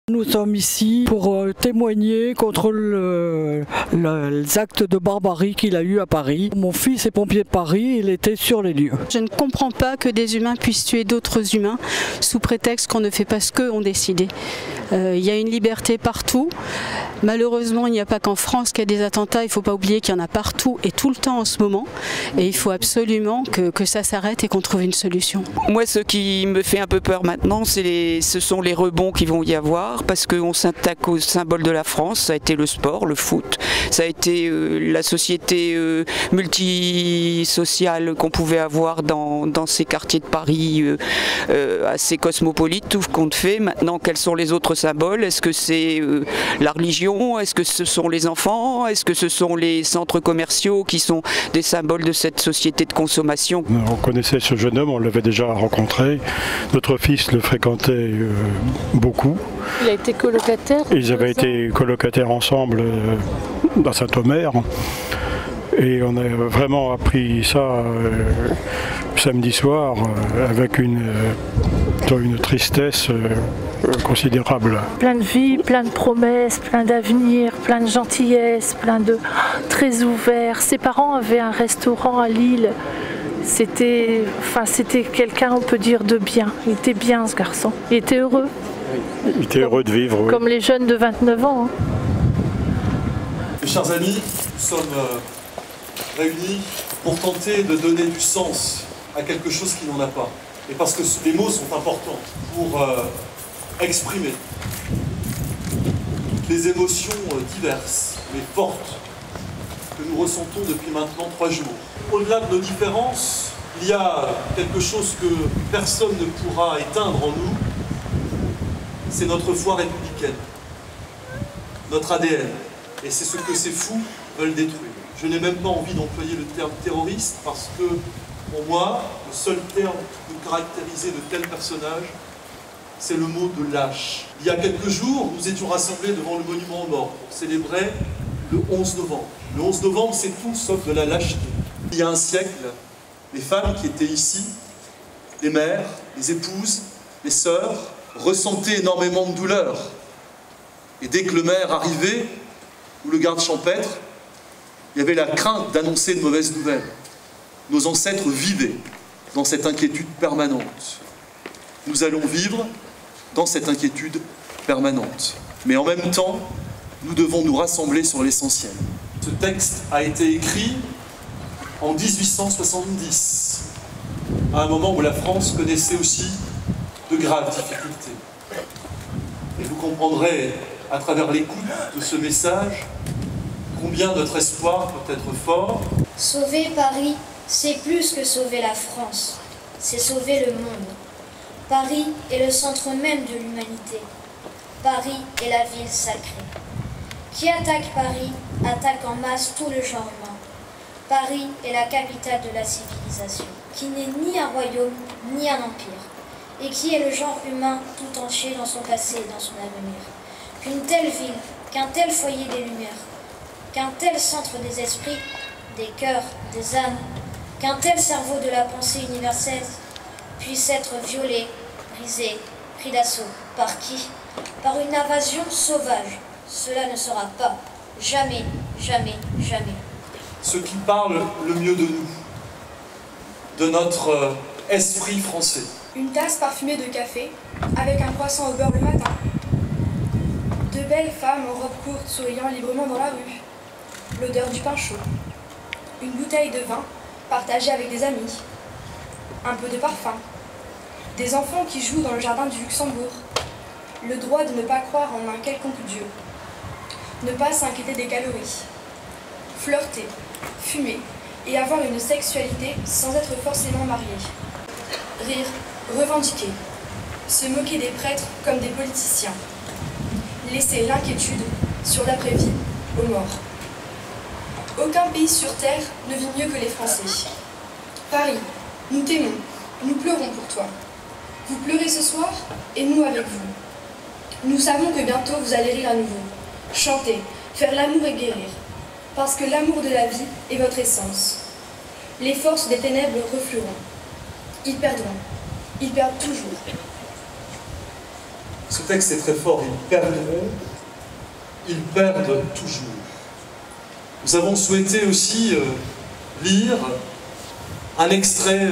Nous sommes ici pour témoigner contre les actes de barbarie qu'il a eu à Paris. Mon fils est pompier de Paris, il était sur les lieux. Je ne comprends pas que des humains puissent tuer d'autres humains sous prétexte qu'on ne fait pas ce qu'eux ont décidé. Il y a une liberté partout. Malheureusement, il n'y a pas qu'en France qu'il y a des attentats. Il ne faut pas oublier qu'il y en a partout et tout le temps en ce moment. Et il faut absolument que ça s'arrête et qu'on trouve une solution. Moi, ce qui me fait un peu peur maintenant, ce sont les rebonds qui vont y avoir, parce qu'on s'attaque au symbole de la France. Ça a été le sport, le foot, ça a été la société multisociale qu'on pouvait avoir dans ces quartiers de Paris assez cosmopolites, tout ce qu'on fait. Maintenant, quels sont les autres symboles? Est-ce que c'est la religion? Est-ce que ce sont les enfants? Est-ce que ce sont les centres commerciaux qui sont des symboles de cette société de consommation? On connaissait ce jeune homme, on l'avait déjà rencontré. Notre fils le fréquentait beaucoup. Il a été colocataire? Ils avaient été colocataires ensemble dans Saint-Omer. Et on a vraiment appris ça samedi soir avec une tristesse considérable. Plein de vie, plein de promesses, plein d'avenir, plein de gentillesse, très ouvert. Ses parents avaient un restaurant à Lille. C'était quelqu'un, on peut dire, de bien. Il était bien, ce garçon. Il était heureux. Il était heureux de vivre, oui. Comme les jeunes de 29 ans. Mes chers amis, nous sommes réunis pour tenter de donner du sens à quelque chose qui n'en a pas. Et parce que les mots sont importants pour exprimer toutes les émotions diverses, mais fortes, que nous ressentons depuis maintenant 3 jours. Au-delà de nos différences, il y a quelque chose que personne ne pourra éteindre en nous, c'est notre foi républicaine, notre ADN. Et c'est ce que ces fous veulent détruire. Je n'ai même pas envie d'employer le terme terroriste parce que, pour moi, le seul terme qui peut caractériser de tels personnages, c'est le mot de lâche. Il y a quelques jours, nous étions rassemblés devant le monument aux morts pour célébrer le 11 novembre. Le 11 novembre, c'est tout sauf de la lâcheté. Il y a un siècle, les femmes qui étaient ici, les mères, les épouses, les sœurs, ressentaient énormément de douleur. Et dès que le maire arrivait, ou le garde champêtre, il y avait la crainte d'annoncer de mauvaises nouvelles. Nos ancêtres vivaient dans cette inquiétude permanente. Nous allons vivre dans cette inquiétude permanente. Mais en même temps, nous devons nous rassembler sur l'essentiel. Ce texte a été écrit en 1870, à un moment où la France connaissait aussi de graves difficultés. Et vous comprendrez, à travers l'écoute de ce message, combien notre espoir peut être fort. Sauver Paris, c'est plus que sauver la France, c'est sauver le monde. Paris est le centre même de l'humanité. Paris est la ville sacrée. Qui attaque Paris, attaque en masse tout le genre humain. Paris est la capitale de la civilisation, qui n'est ni un royaume, ni un empire, et qui est le genre humain tout entier dans son passé et dans son avenir. Qu'une telle ville, qu'un tel foyer des lumières, qu'un tel centre des esprits, des cœurs, des âmes, qu'un tel cerveau de la pensée universelle puisse être violé, brisé, pris d'assaut. Par qui? Par une invasion sauvage. Cela ne sera pas. Jamais, jamais, jamais. Ce qui parle le mieux de nous, de notre esprit français. Une tasse parfumée de café, avec un croissant au beurre le matin. De belles femmes en robe courte souriant librement dans la rue. L'odeur du pain chaud. Une bouteille de vin partagée avec des amis. Un peu de parfum. Des enfants qui jouent dans le jardin du Luxembourg. Le droit de ne pas croire en un quelconque dieu. Ne pas s'inquiéter des calories. Flirter, fumer et avoir une sexualité sans être forcément marié. Rire, revendiquer. Se moquer des prêtres comme des politiciens. Laisser l'inquiétude sur l'après-vie aux morts. Aucun pays sur terre ne vit mieux que les Français. Paris, nous t'aimons, nous pleurons pour toi. Vous pleurez ce soir et nous avec vous. Nous savons que bientôt vous allez rire à nouveau. Chanter, faire l'amour et guérir. Parce que l'amour de la vie est votre essence. Les forces des ténèbres reflueront. Ils perdront. Ils perdent toujours. Ce texte est très fort. Ils perdront, ils perdent toujours. Nous avons souhaité aussi lire un extrait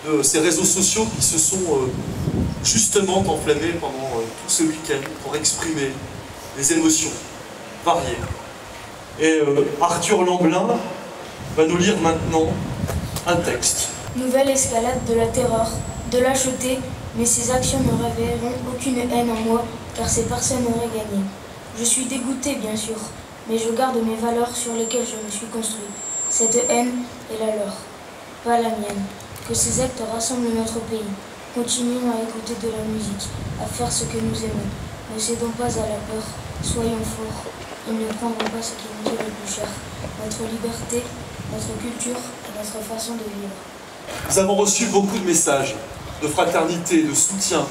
de ces réseaux sociaux qui se sont justement enflammés pendant tout ce week-end pour exprimer des émotions variées. Et Arthur Lamblin va nous lire maintenant un texte. Nouvelle escalade de la terreur, de lâcheté, mais ces actions ne réveilleront aucune haine en moi, car ces personnes auraient gagné. Je suis dégoûté, bien sûr, mais je garde mes valeurs sur lesquelles je me suis construit. Cette haine est la leur, pas la mienne. Que ces actes rassemblent notre pays. Continuons à écouter de la musique, à faire ce que nous aimons. Ne cédons pas à la peur, soyons forts. Ils ne prendront pas ce qui nous est le plus cher. Notre liberté, notre culture et notre façon de vivre. Nous avons reçu beaucoup de messages de fraternité, de soutien,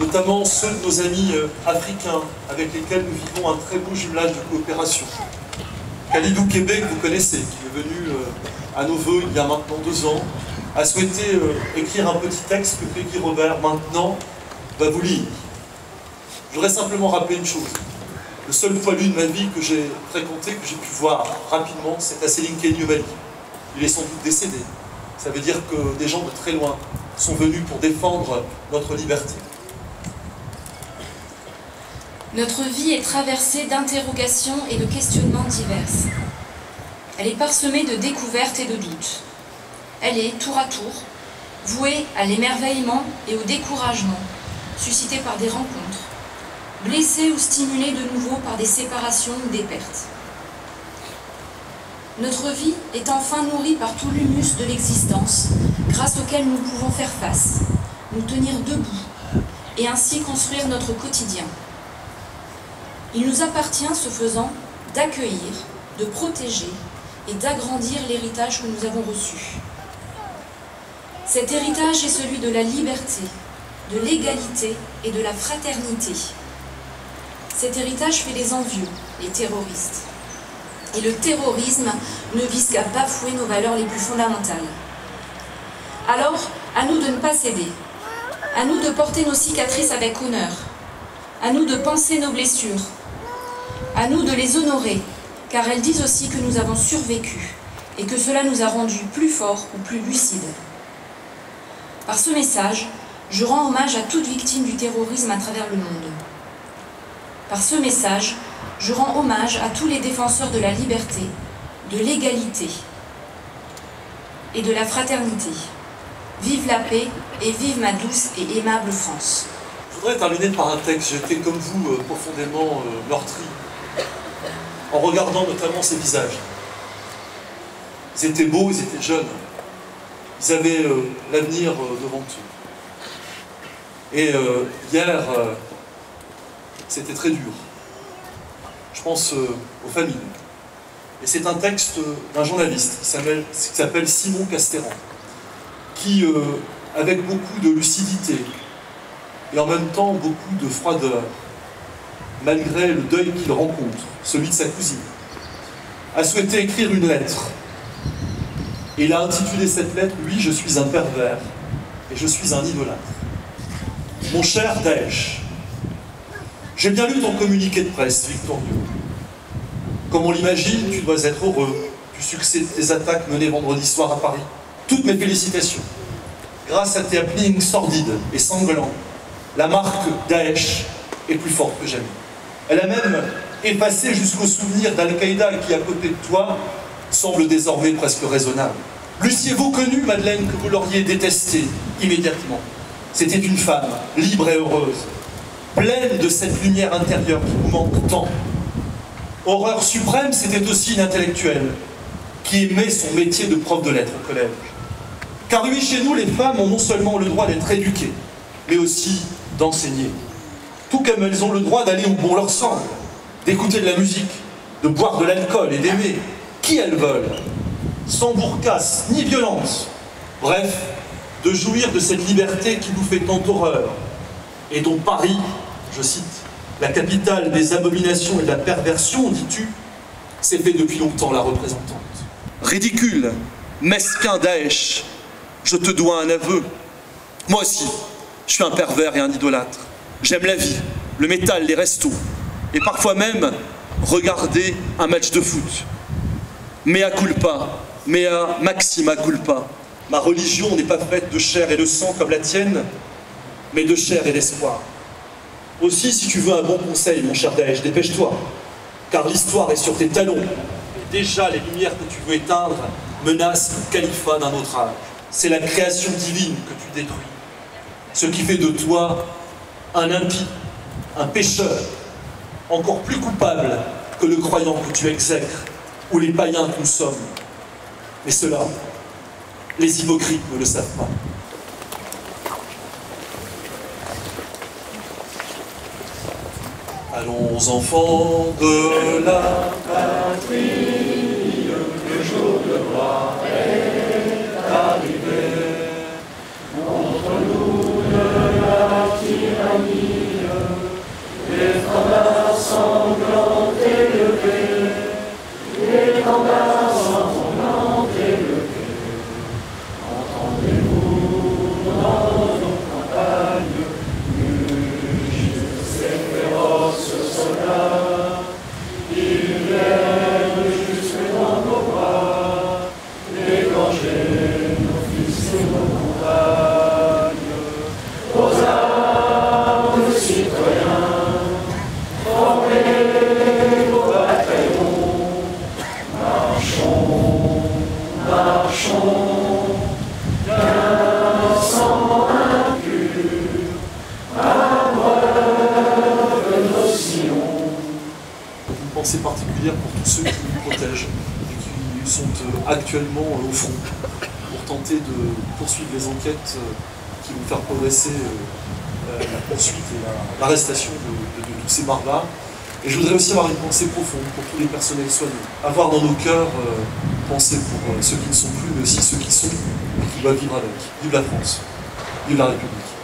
notamment ceux de nos amis africains avec lesquels nous vivons un très beau jumelage de coopération. Khalidou Kébé, que vous connaissez, qui est venu à nos voeux il y a maintenant 2 ans, a souhaité écrire un petit texte que Peggy Robert, maintenant, va vous lire. Je voudrais simplement rappeler une chose. Le seul poilu de ma vie que j'ai fréquenté, que j'ai pu voir rapidement, c'est à Selinké Niobali. Il est sans doute décédé. Ça veut dire que des gens de très loin sont venus pour défendre notre liberté. Notre vie est traversée d'interrogations et de questionnements diverses. Elle est parsemée de découvertes et de doutes. Elle est, tour à tour, vouée à l'émerveillement et au découragement, suscitée par des rencontres, blessée ou stimulée de nouveau par des séparations ou des pertes. Notre vie est enfin nourrie par tout l'humus de l'existence, grâce auquel nous pouvons faire face, nous tenir debout, et ainsi construire notre quotidien. Il nous appartient, ce faisant, d'accueillir, de protéger et d'agrandir l'héritage que nous avons reçu. Cet héritage est celui de la liberté, de l'égalité et de la fraternité. Cet héritage fait les envieux, les terroristes. Et le terrorisme ne vise qu'à bafouer nos valeurs les plus fondamentales. Alors, à nous de ne pas céder, à nous de porter nos cicatrices avec honneur, à nous de penser nos blessures, à nous de les honorer, car elles disent aussi que nous avons survécu et que cela nous a rendus plus forts ou plus lucides. Par ce message, je rends hommage à toute victime du terrorisme à travers le monde. Par ce message, je rends hommage à tous les défenseurs de la liberté, de l'égalité et de la fraternité. Vive la paix et vive ma douce et aimable France. Je voudrais terminer par un texte. J'étais comme vous profondément meurtri en regardant notamment ces visages. Ils étaient beaux, ils étaient jeunes. Ils avaient l'avenir devant eux. Et hier, c'était très dur. Je pense aux familles. Et c'est un texte d'un journaliste qui s'appelle Simon Castéran, qui, avec beaucoup de lucidité et en même temps beaucoup de froideur, malgré le deuil qu'il rencontre, celui de sa cousine, a souhaité écrire une lettre. Et il a intitulé cette lettre « Oui, je suis un pervers et je suis un idolâtre. Mon cher Daesh, j'ai bien lu ton communiqué de presse, victorieux. Comme on l'imagine, tu dois être heureux du succès de tes attaques menées vendredi soir à Paris. Toutes mes félicitations. Grâce à tes happenings sordides et sanglants, la marque Daesh est plus forte que jamais. Elle a même effacé jusqu'au souvenir d'Al-Qaïda qui, à côté de toi, semble désormais presque raisonnable. L'eussiez-vous connu, Madeleine, que vous l'auriez détestée immédiatement? C'était une femme, libre et heureuse, pleine de cette lumière intérieure qui vous manque tant. Horreur suprême, c'était aussi une intellectuelle qui aimait son métier de prof de lettres au collège. Car oui, chez nous, les femmes ont non seulement le droit d'être éduquées, mais aussi d'enseigner. Tout comme elles ont le droit d'aller où bon leur semble, d'écouter de la musique, de boire de l'alcool et d'aimer qui elles veulent, sans bourcasse ni violence. Bref, de jouir de cette liberté qui nous fait tant horreur, et dont Paris, je cite, la capitale des abominations et de la perversion, dis-tu, s'est fait depuis longtemps la représentante. Ridicule, mesquin Daesh, je te dois un aveu. Moi aussi, je suis un pervers et un idolâtre. J'aime la vie, le métal, les restos, et parfois même regarder un match de foot. Mea culpa, mea maxima culpa. Ma religion n'est pas faite de chair et de sang comme la tienne, mais de chair et d'espoir. Aussi, si tu veux un bon conseil, mon cher Daesh, dépêche-toi, car l'histoire est sur tes talons. Et déjà, les lumières que tu veux éteindre menacent le califat d'un autre âge. C'est la création divine que tu détruis, ce qui fait de toi un impie, un pécheur, encore plus coupable que le croyant que tu exècres, ou les païens que nous sommes. Mais cela, les hypocrites ne le savent pas. Allons enfants de la patrie, le jour de gloire est arrivé. Contre nous de la tyrannie, l'étendard sanglant élevé, l'étendard sanglant élevé. Entendez-vous dans nos campagnes, mugir ces féroces soldats, ils viennent jusque dans nos bois, égorger nos fils et nos compagnes. Aux armes, citoyens, formez vos bataillons, marchons, marchons, d'un sang impur, abreuve nos sillons. Une pensée particulière pour tous ceux qui nous protègent et qui sont actuellement au front pour tenter de poursuivre les enquêtes qui vont faire progresser la poursuite et l'arrestation de tous ces barbares. Et je voudrais aussi avoir une pensée profonde pour tous les personnels soignants. Avoir dans nos cœurs pensée pour ceux qui ne sont plus, mais aussi ceux qui sont et qui doivent vivre avec. Vive la France, vive la République.